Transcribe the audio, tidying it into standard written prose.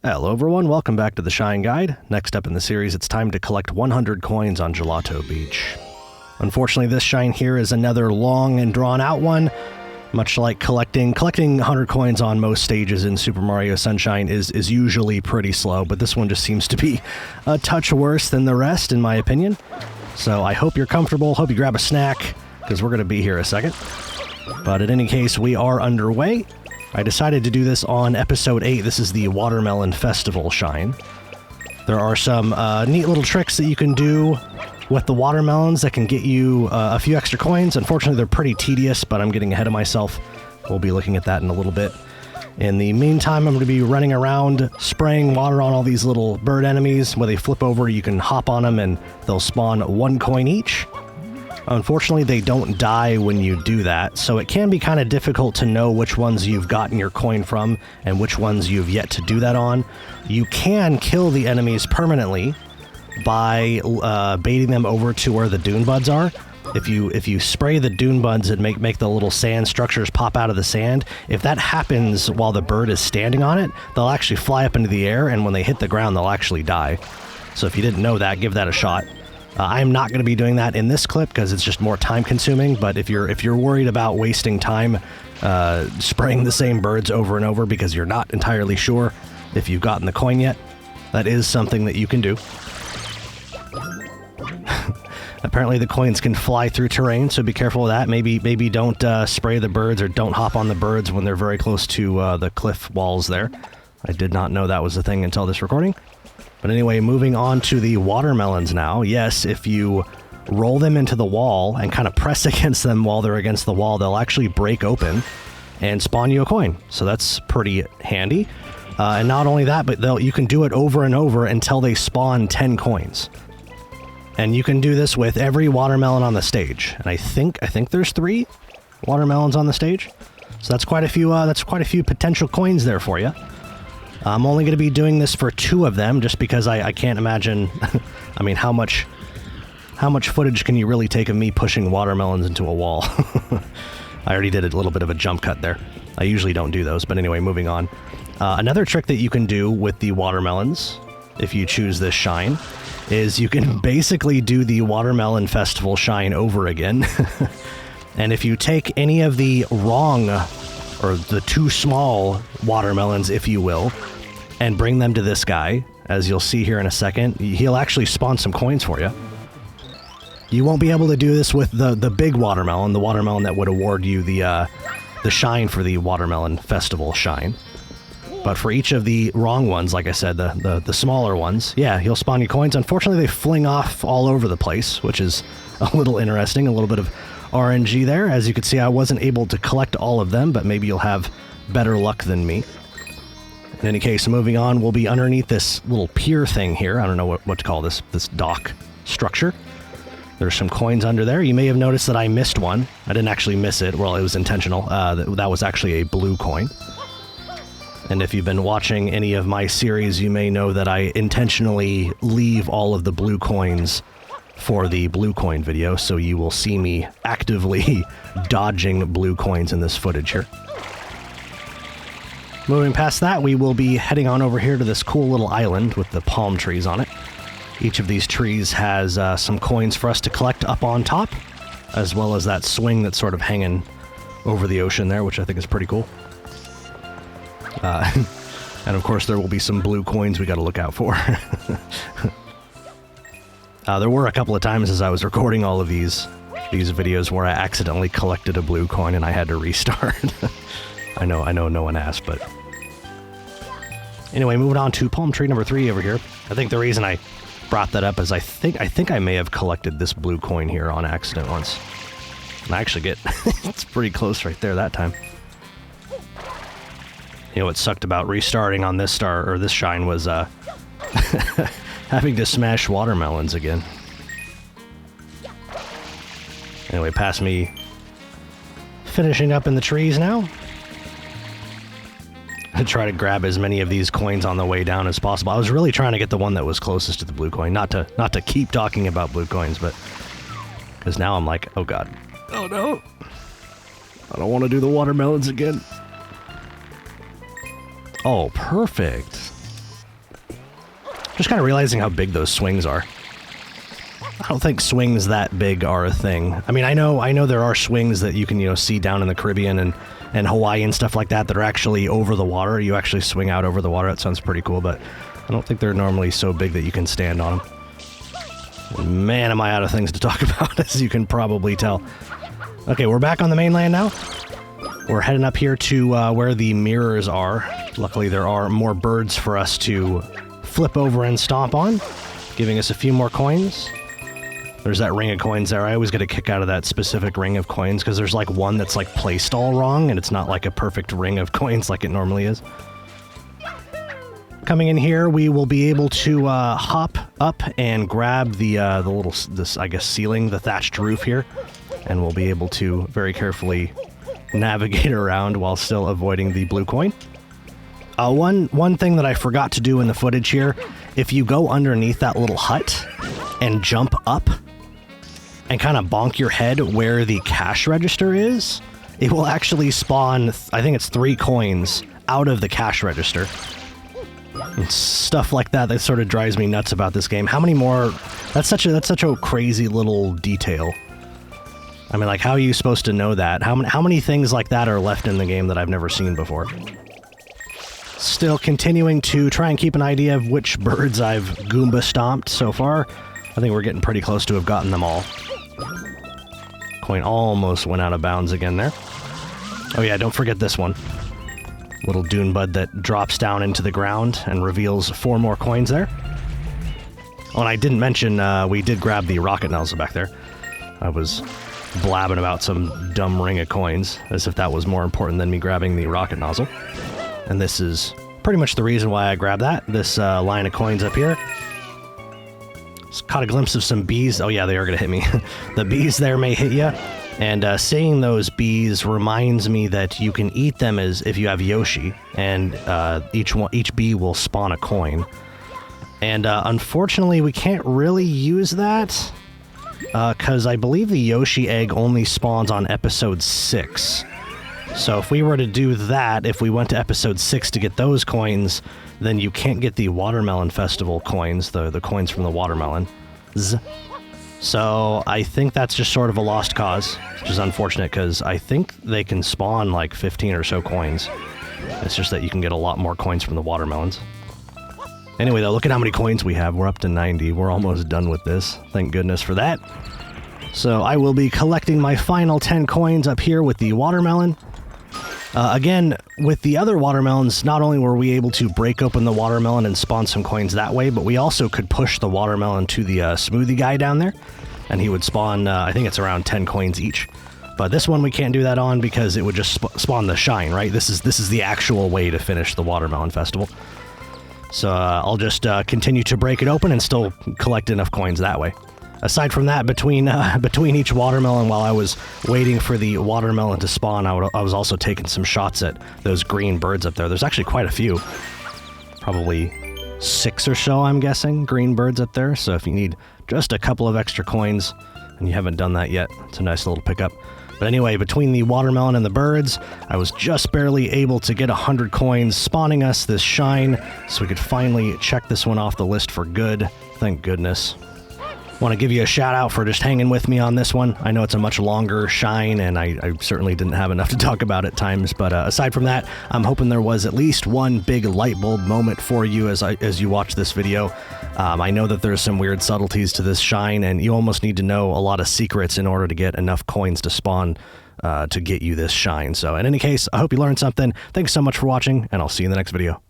Hello everyone, welcome back to the Shine Guide. Next up in the series, it's time to collect 100 coins on Gelato Beach. Unfortunately, this shine here is another long and drawn-out one. Much like collecting 100 coins on most stages in Super Mario Sunshine is usually pretty slow, but this one just seems to be a touch worse than the rest, in my opinion. So I hope you're comfortable, hope you grab a snack, because we're going to be here a second. But in any case, we are underway. I decided to do this on episode 8. This is the Watermelon Festival shine. There are some neat little tricks that you can do with the watermelons that can get you a few extra coins. Unfortunately, they're pretty tedious, but I'm getting ahead of myself. We'll be looking at that in a little bit. In the meantime, I'm going to be running around spraying water on all these little bird enemies. When they flip over, you can hop on them and they'll spawn 1 coin each. Unfortunately, they don't die when you do that, so it can be kind of difficult to know which ones you've gotten your coin from and which ones you've yet to do that on. You can kill the enemies permanently by baiting them over to where the dune buds are. If you spray the dune buds and make the little sand structures pop out of the sand, if that happens while the bird is standing on it, they'll actually fly up into the air, and when they hit the ground, they'll actually die. So if you didn't know that, give that a shot. I'm not going to be doing that in this clip because it's just more time consuming, but if you're worried about wasting time spraying the same birds over and over because you're not entirely sure if you've gotten the coin yet, that is something that you can do. Apparently the coins can fly through terrain, so be careful of that. Maybe don't spray the birds or don't hop on the birds when they're very close to the cliff walls there. I did not know that was a thing until this recording. But anyway, moving on to the watermelons now. Yes, if you roll them into the wall and kind of press against them while they're against the wall, they'll actually break open and spawn you a coin. So that's pretty handy. And not only that, but you can do it over and over until they spawn 10 coins. And you can do this with every watermelon on the stage. And I think there's 3 watermelons on the stage. So that's quite a few potential coins there for you. I'm only going to be doing this for 2 of them, just because I can't imagine. I mean, how much footage can you really take of me pushing watermelons into a wall? I already did a little bit of a jump cut there. I usually don't do those, but anyway, moving on. Another trick that you can do with the watermelons, if you choose this shine, is you can basically do the Watermelon Festival shine over again. And if you take any of the wrong, or the too small watermelons, if you will, and bring them to this guy, as you'll see here in a second, he'll actually spawn some coins for you. You won't be able to do this with the big watermelon, the watermelon that would award you the shine for the Watermelon Festival shine. But for each of the wrong ones, like I said, the smaller ones, yeah, he'll spawn you coins. Unfortunately, they fling off all over the place, which is a little interesting, a little bit of RNG there. As you can see, I wasn't able to collect all of them, but maybe you'll have better luck than me. In any case, moving on, we'll be underneath this little pier thing here. I don't know what to call this dock structure. There's some coins under there. You may have noticed that I missed one. I didn't actually miss it. Well, it was intentional. That was actually a blue coin. And if you've been watching any of my series, you may know that I intentionally leave all of the blue coins for the blue coin video, so you will see me actively dodging blue coins in this footage here. Moving past that, we will be heading on over here to this cool little island with the palm trees on it. Each of these trees has some coins for us to collect up on top, as well as that swing that's sort of hanging over the ocean there, which I think is pretty cool. And of course there will be some blue coins we got to look out for. There were a couple of times as I was recording all of these videos where I accidentally collected a blue coin and I had to restart. I know no one asked, but anyway, moving on to palm tree number 3 over here. I think the reason I brought that up is I think I may have collected this blue coin here on accident once. And I actually get it's pretty close right there that time. You know what sucked about restarting on this shine was having to smash watermelons again. Anyway, past me finishing up in the trees now. I try to grab as many of these coins on the way down as possible. I was really trying to get the one that was closest to the blue coin, not to keep talking about blue coins, but because now I'm like, oh god, oh no, I don't want to do the watermelons again. Oh, perfect. Just kind of realizing how big those swings are. I don't think swings that big are a thing. I mean, I know there are swings that you can, see down in the Caribbean and Hawaii and stuff like that that are actually over the water. You actually swing out over the water. That sounds pretty cool, but I don't think they're normally so big that you can stand on them. And man, am I out of things to talk about, as you can probably tell. Okay, we're back on the mainland now. We're heading up here to where the mirrors are. Luckily, there are more birds for us to flip over and stomp on, giving us a few more coins. There's that ring of coins there. I always get a kick out of that specific ring of coins because there's like one that's like placed all wrong and it's not like a perfect ring of coins like it normally is. Coming in here, we will be able to hop up and grab the little, I guess, ceiling, the thatched roof here, and we'll be able to very carefully navigate around while still avoiding the blue coin. One thing that I forgot to do in the footage here, if you go underneath that little hut and jump up and kind of bonk your head where the cash register is, it will actually spawn, I think it's 3 coins out of the cash register. And stuff like that sort of drives me nuts about this game. How many more? That's such a crazy little detail. I mean, like, how are you supposed to know that? How many things like that are left in the game that I've never seen before? Still continuing to try and keep an idea of which birds I've Goomba stomped so far. I think we're getting pretty close to have gotten them all. Coin almost went out of bounds again there. Oh yeah, don't forget this one. Little dune bud that drops down into the ground and reveals 4 more coins there. Oh, and I didn't mention we did grab the rocket nozzle back there. I was blabbing about some dumb ring of coins, as if that was more important than me grabbing the rocket nozzle. And this is pretty much the reason why I grabbed that. This line of coins up here. Just caught a glimpse of some bees. Oh yeah, they are going to hit me. The bees there may hit you. And seeing those bees reminds me that you can eat them as if you have Yoshi, and each bee will spawn a coin. And unfortunately, we can't really use that because I believe the Yoshi egg only spawns on episode 6. So if we were to do that, if we went to episode 6 to get those coins, then you can't get the Watermelon Festival coins, the coins from the watermelon. So I think that's just sort of a lost cause, which is unfortunate because I think they can spawn like 15 or so coins. It's just that you can get a lot more coins from the watermelons. Anyway, though, look at how many coins we have. We're up to 90. We're almost done with this. Thank goodness for that. So I will be collecting my final 10 coins up here with the watermelon. Again, with the other watermelons, not only were we able to break open the watermelon and spawn some coins that way, but we also could push the watermelon to the smoothie guy down there, and he would spawn, I think it's around 10 coins each. But this one we can't do that on because it would just spawn the shine, right? This is the actual way to finish the Watermelon Festival. So I'll just continue to break it open and still collect enough coins that way. Aside from that, between each watermelon, while I was waiting for the watermelon to spawn, I was also taking some shots at those green birds up there. There's actually quite a few. Probably 6 or so, I'm guessing, green birds up there. So if you need just a couple of extra coins, and you haven't done that yet, it's a nice little pickup. But anyway, between the watermelon and the birds, I was just barely able to get 100 coins, spawning us this shine, so we could finally check this one off the list for good. Thank goodness. Want to give you a shout out for just hanging with me on this one. I know it's a much longer shine, and I certainly didn't have enough to talk about at times, but aside from that, I'm hoping there was at least one big light bulb moment for you as you watch this video. I know that there's some weird subtleties to this shine, and you almost need to know a lot of secrets in order to get enough coins to spawn to get you this shine. So in any case, I hope you learned something. Thanks so much for watching, and I'll see you in the next video.